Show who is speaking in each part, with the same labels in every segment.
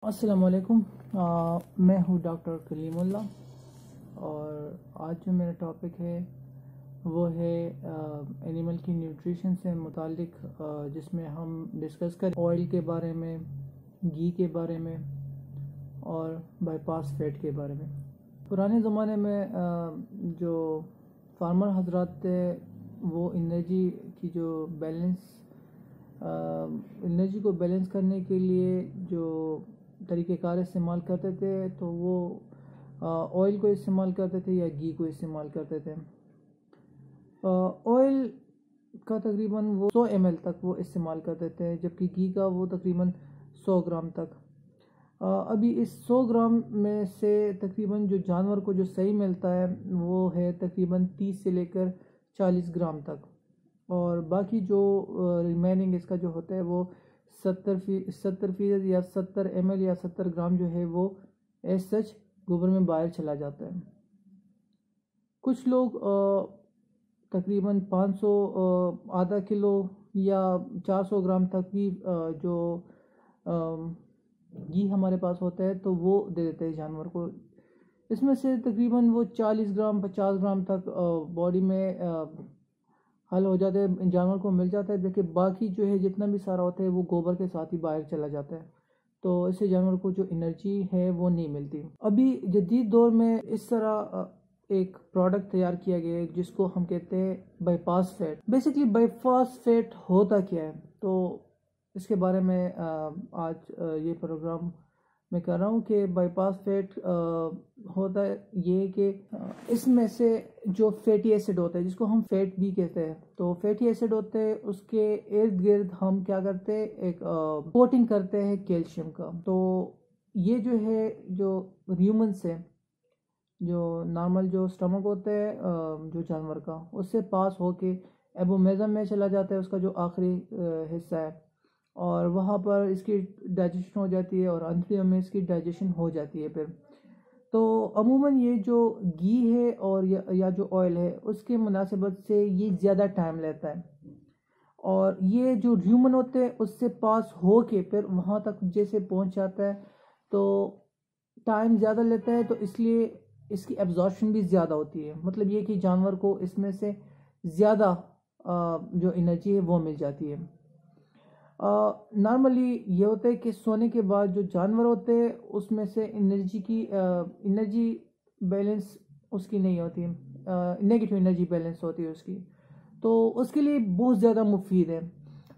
Speaker 1: अस्सलाम वालेकुम। मैं हूँ डॉक्टर कलीमुल्ला और आज जो मेरा टॉपिक है वो है एनिमल की न्यूट्रिशन से मुतालिक, जिसमें हम डिस्कस करें ऑयल के बारे में, घी के बारे में और बाईपास फैट के बारे में। पुराने ज़माने में जो फार्मर हजरात थे वो एनर्जी की जो एनर्जी को बैलेंस करने के लिए जो तरीक़ेकार इस्तेमाल करते थे तो वो ऑयल को इस्तेमाल करते थे या घी को इस्तेमाल करते थे। ऑयल का तकरीबन वो 100 ml तक वो इस्तेमाल करते थे, जबकि घी का वो तकरीबन 100 ग्राम तक। अभी इस 100 ग्राम में से तकरीबन जो जानवर को जो सही मिलता है वो है तकरीबन 30 से लेकर 40 ग्राम तक, और बाकी जो रिमेनिंग इसका जो होता है वो 70% या 70 ml या 70 ग्राम जो है वो एज सच गोबर में बाहर चला जाता है। कुछ लोग तकरीबन 500 आधा किलो या 400 ग्राम तक भी जो घी हमारे पास होता है तो वो दे देते हैं जानवर को। इसमें से तकरीबन वो 40 ग्राम 50 ग्राम तक बॉडी में हल हो जाते हैं, जानवर को मिल जाता है, जबकि बाकी जो है जितना भी सारा होता है वो गोबर के साथ ही बाहर चला जाता है, तो इससे जानवर को जो एनर्जी है वो नहीं मिलती। अभी जदीद दौर में इस तरह एक प्रोडक्ट तैयार किया गया है जिसको हम कहते हैं bypass fat. Basically bypass fat होता क्या है, तो इसके बारे में आज ये प्रोग्राम मैं कर रहा हूँ कि बाईपास फैट होता है ये कि इसमें से जो फैटी एसिड होता है जिसको हम फैट भी कहते हैं, तो फैटी एसिड होते हैं उसके इर्द गिर्द हम क्या करते हैं, एक कोटिंग करते हैं कैल्शियम का। तो ये जो है जो ह्यूमन से जो नॉर्मल जो स्टमक होता है जो जानवर का, उससे पास होके एबोमेज़म में चला जाता है, उसका जो आखिरी हिस्सा है, और वहाँ पर इसकी डाइजेशन हो जाती है और अंतड़ियों में इसकी डाइजेशन हो जाती है फिर। तो अमूमन ये जो घी है और या जो ऑयल है उसके मुनासिबत से ये ज़्यादा टाइम लेता है, और ये जो ह्यूमन होते हैं उससे पास हो के फिर वहाँ तक जैसे पहुँच जाता है तो टाइम ज़्यादा लेता है, तो इसलिए इसकी एब्जॉर्प्शन भी ज़्यादा होती है। मतलब ये कि जानवर को इसमें से ज़्यादा जो एनर्जी है वो मिल जाती है। नॉर्मली ये होता है कि सोने के बाद जो जानवर होते हैं उसमें से एनर्जी बैलेंस उसकी नहीं होती, नेगेटिव एनर्जी बैलेंस होती है उसकी, तो उसके लिए बहुत ज़्यादा मुफीद है,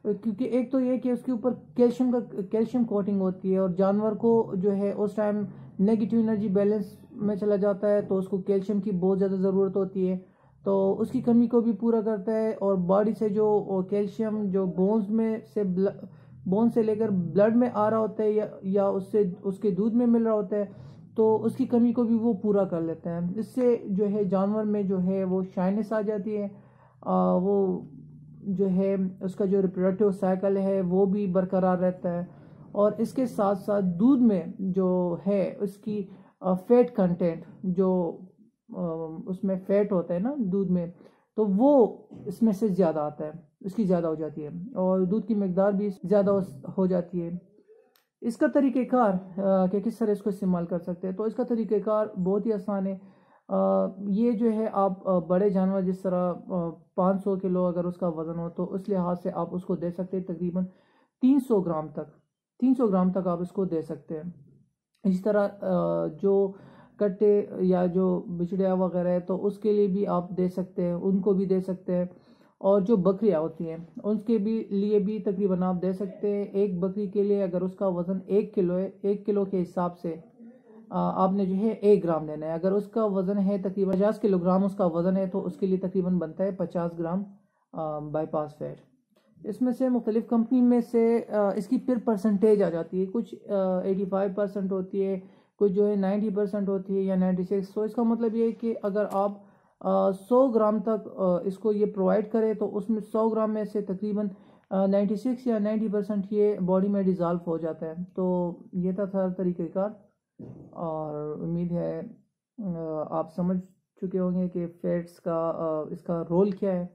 Speaker 1: क्योंकि एक तो ये कि उसके ऊपर कैल्शियम कोटिंग होती है, और जानवर को जो है उस टाइम नेगेटिव एनर्जी बैलेंस में चला जाता है तो उसको कैल्शियम की बहुत ज़्यादा ज़रूरत होती है, तो उसकी कमी को भी पूरा करता है। और बॉडी से जो कैल्शियम जो बोन से लेकर ब्लड में आ रहा होता है या उससे उसके दूध में मिल रहा होता है, तो उसकी कमी को भी वो पूरा कर लेते हैं। इससे जो है जानवर में जो है वो शाइनेस आ जाती है, वो जो है उसका जो रिप्रोडक्टिव साइकिल है वो भी बरकरार रहता है, और इसके साथ साथ दूध में जो है उसकी फैट कंटेंट जो उसमें फैट होता है ना दूध में, तो वो इसमें से ज़्यादा आता है, इसकी ज़्यादा हो जाती है और दूध की मकदार भी ज़्यादा हो जाती है। इसका तरीक़ेकार कि किस तरह इसको इस्तेमाल कर सकते हैं, तो इसका तरीक़ेकार बहुत ही आसान है। ये जो है आप बड़े जानवर जिस तरह 500 किलो अगर उसका वज़न हो तो उस लिहाज से आप उसको दे सकते हैं तकरीबन 300 ग्राम तक आप इसको दे सकते हैं। इस तरह जो कट्टे या जो बिचड़िया वगैरह है तो उसके लिए भी आप दे सकते हैं, उनको भी दे सकते हैं, और जो बकरियां होती हैं उसके भी लिए भी तकरीबन आप दे सकते हैं। एक बकरी के लिए अगर उसका वज़न 1 किलो है, 1 किलो के हिसाब से आपने जो है 1 ग्राम देना है। अगर उसका वज़न है तकरीबन 50 किलोग्राम उसका वज़न है तो उसके लिए तकरीबन बनता है 50 ग्राम बाईपास फैट। इसमें से मुख्तलिफ़ कंपनी में से इसकी फिर परसेंटेज आ जाती है, कुछ 85% होती है, कुछ जो है 90% होती है या 96। तो इसका मतलब ये है कि अगर आप 100 ग्राम तक इसको ये प्रोवाइड करें तो उसमें 100 ग्राम में से तकरीबन 96 या 90% ये बॉडी में डिज़ॉल्व हो जाता है। तो ये था सारा तरीक़ेकार, और उम्मीद है आप समझ चुके होंगे कि फैट्स का इसका रोल क्या है।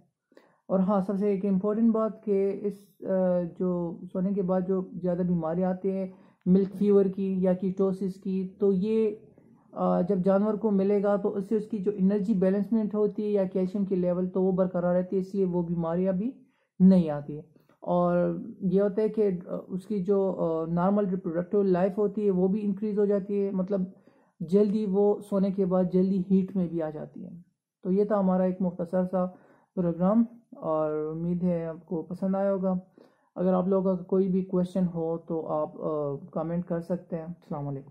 Speaker 1: और हाँ, सबसे एक इम्पोर्टेंट बात कि इस जो सोने के बाद जो ज़्यादा बीमारी आती है मिल्क फीवर की या कीटोसिस की, तो ये जब जानवर को मिलेगा तो उससे उसकी जो एनर्जी बैलेंसमेंट होती है या कैल्शियम की लेवल तो वो बरकरार रहती है, इसलिए वो बीमारियां भी नहीं आती है। और ये होता है कि उसकी जो नॉर्मल रिप्रोडक्टिव लाइफ होती है वो भी इंक्रीज़ हो जाती है, मतलब जल्दी वो सोने के बाद जल्दी हीट में भी आ जाती है। तो ये था हमारा एक मुख्तसर सा प्रोग्राम, और उम्मीद है आपको पसंद आया होगा। अगर आप लोगों का कोई भी क्वेश्चन हो तो आप कमेंट कर सकते हैं। अस्सलाम वालेकुम।